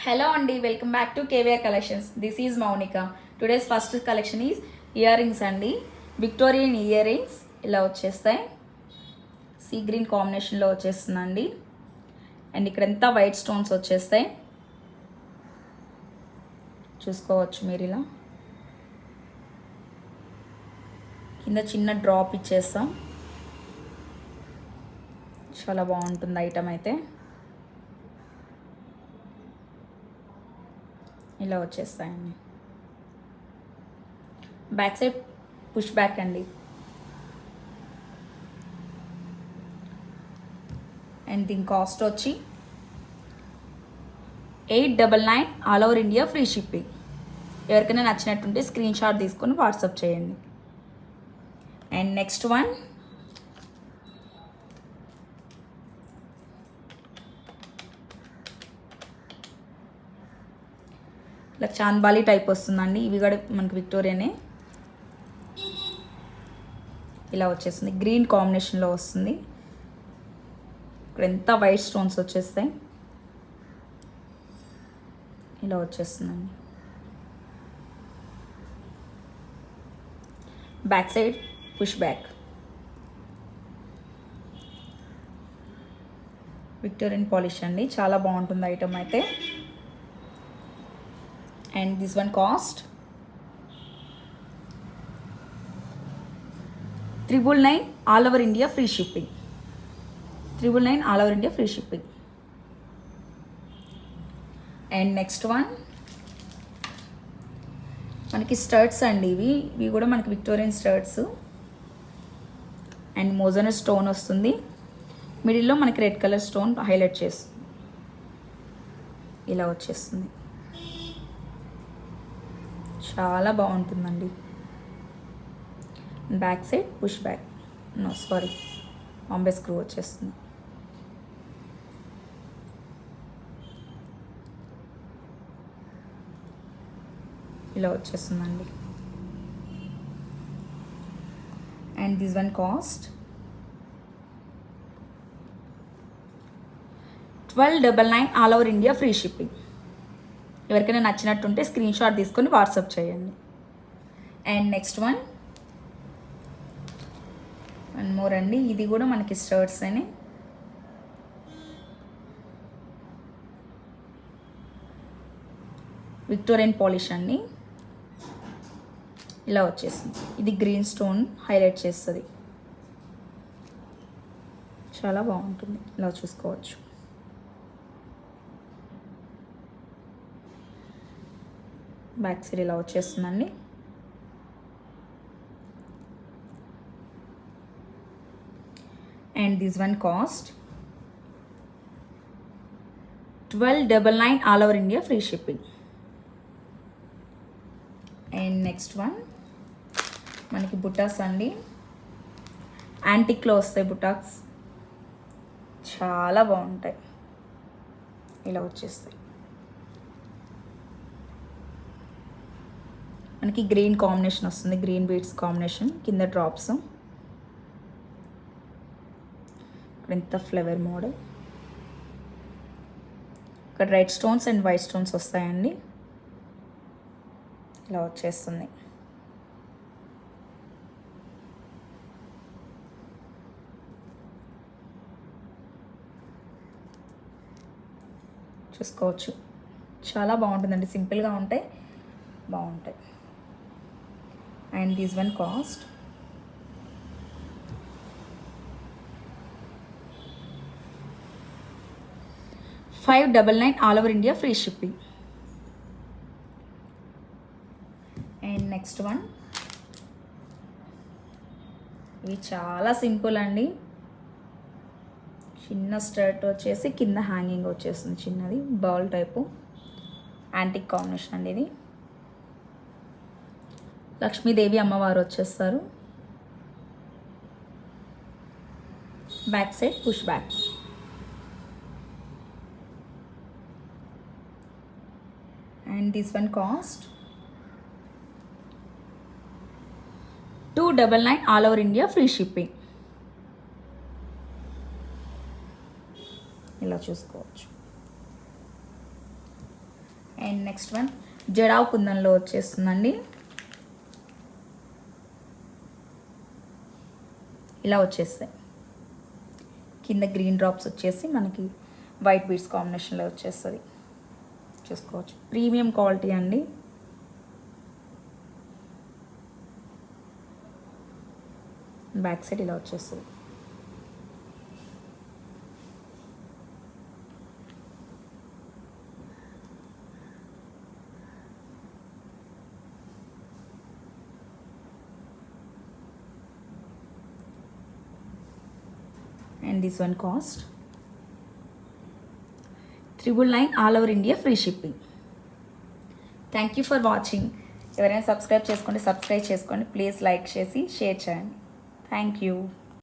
Hello Andy, welcome back to KVR Collections. This is Maunika. Today's first collection is earrings అండి. Victorian ear rings ఇలా వచ్చేస్తాయి. Sea green కాంబినేషన్లో వచ్చేస్తుందండి. And ఇక్కడంతా white stones వచ్చేస్తాయి. చూసుకోవచ్చు మీరు ఇలా. కింద చిన్న డ్రాప్ ఇచ్చేస్తాం. చాలా బాగుంటుంది ఐటమ్ అయితే. ఇలా వచ్చేస్తాయండి. బ్యాక్ సైడ్ పుష్ బ్యాక్ అండి. అండ్ దీని కాస్ట్ వచ్చి 899 all over India free shipping. ఎవరికైనా నచ్చినట్టుంటే స్క్రీన్ షాట్ తీసుకొని వాట్సాప్ చేయండి. అండ్ నెక్స్ట్ వన్ ఇలా చాంద్బాలి టైప్ వస్తుందండి. ఇవి కూడా మనకి విక్టోరియానే. ఇలా వచ్చేస్తుంది. గ్రీన్ కాంబినేషన్లో వస్తుంది. ఇక్కడ ఎంత వైట్ స్టోన్స్ వచ్చేస్తాయి. ఇలా వచ్చేస్తుందండి. Back side push back. Victorian polish అండి. చాలా బాగుంటుంది ఐటమ్ అయితే. And this one cost 999 all over India free shipping. 999 all over India free shipping. And next one మనకి స్టర్ట్స్ అండి. ఇవి కూడా మనకి విక్టోరియన్ స్టర్ట్స్. అండ్ మోజన స్టోన్ వస్తుంది. మిడిల్లో మనకి రెడ్ కలర్ స్టోన్ హైలైట్ చేస్తుంది. ఇలా వచ్చేస్తుంది. చాలా బాగుంటుందండి. Back side push back, Bombay screw వచ్చేస్తుంది. ఇలా వచ్చేస్తుందండి. And this one cost 1299 all over India free shipping. ఎవరికైనా నచ్చినట్టుంటే స్క్రీన్ షాట్ తీసుకొని వాట్సాప్ చేయండి. అండ్ నెక్స్ట్ వన్ మోర్ అండి. ఇది కూడా మనకి స్టర్ట్స్ అని. విక్టోరియన్ పాలిష్ అండి. ఇలా వచ్చేసింది. ఇది గ్రీన్ స్టోన్ హైలైట్ చేస్తుంది. చాలా బాగుంటుంది. ఇలా చూసుకోవచ్చు. బ్యాక్ సైడ్ ఇలా వచ్చేస్తుందండి. And this one cost 1299 all over India free shipping. And next one మనకి బుటాస్ అండి. యాంటిక్లో వస్తాయి బుటాక్స్. చాలా బాగుంటాయి. ఇలా వచ్చేస్తాయి. మనకి గ్రీన్ కాంబినేషన్ వస్తుంది. Green beads combination. కింద డ్రాప్స్. ఇక్కడ ఎంత ఫ్లవర్ మోడల్. ఇక్కడ red stones and white stones వస్తాయండి. ఇలా వచ్చేస్తుంది. చూసుకోవచ్చు. చాలా బాగుంటుందండి. సింపుల్గా ఉంటాయి, బాగుంటాయి. And this one cost 599 all over India free shipping. And next one ఇవి చాలా సింపుల్ అండి. చిన్న స్టర్ట్ వచ్చేసి కింద హ్యాంగింగ్ వచ్చేస్తుంది. చిన్నది బౌల్ టైపు యాంటిక్ కాంబినేషన్ అండి. ఇది లక్ష్మీదేవి అమ్మవారు వచ్చేస్తారు. Back side push back. And this one cost 299 all over India free shipping. ఇలా చూసుకోవచ్చు. అండ్ నెక్స్ట్ వన్ జడావ్ కుందన్లో వచ్చేస్తుందండి. ఇలా వచ్చేస్తాయి. కింద గ్రీన్ డ్రాప్స్ వచ్చేసి మనకి వైట్ బీడ్స్ కాంబినేషన్లో వచ్చేస్తుంది. చూసుకోవచ్చు, ప్రీమియం క్వాలిటీ అండి. బ్యాక్ సైడ్ ఇలా వచ్చేస్తుంది. And this one cost 999 all over India, free shipping. Thank you for watching. ఎవరైనా సబ్స్క్రైబ్ చేసుకోండి, ప్లీజ్ లైక్ చేసి షేర్ చేయండి. Thank you.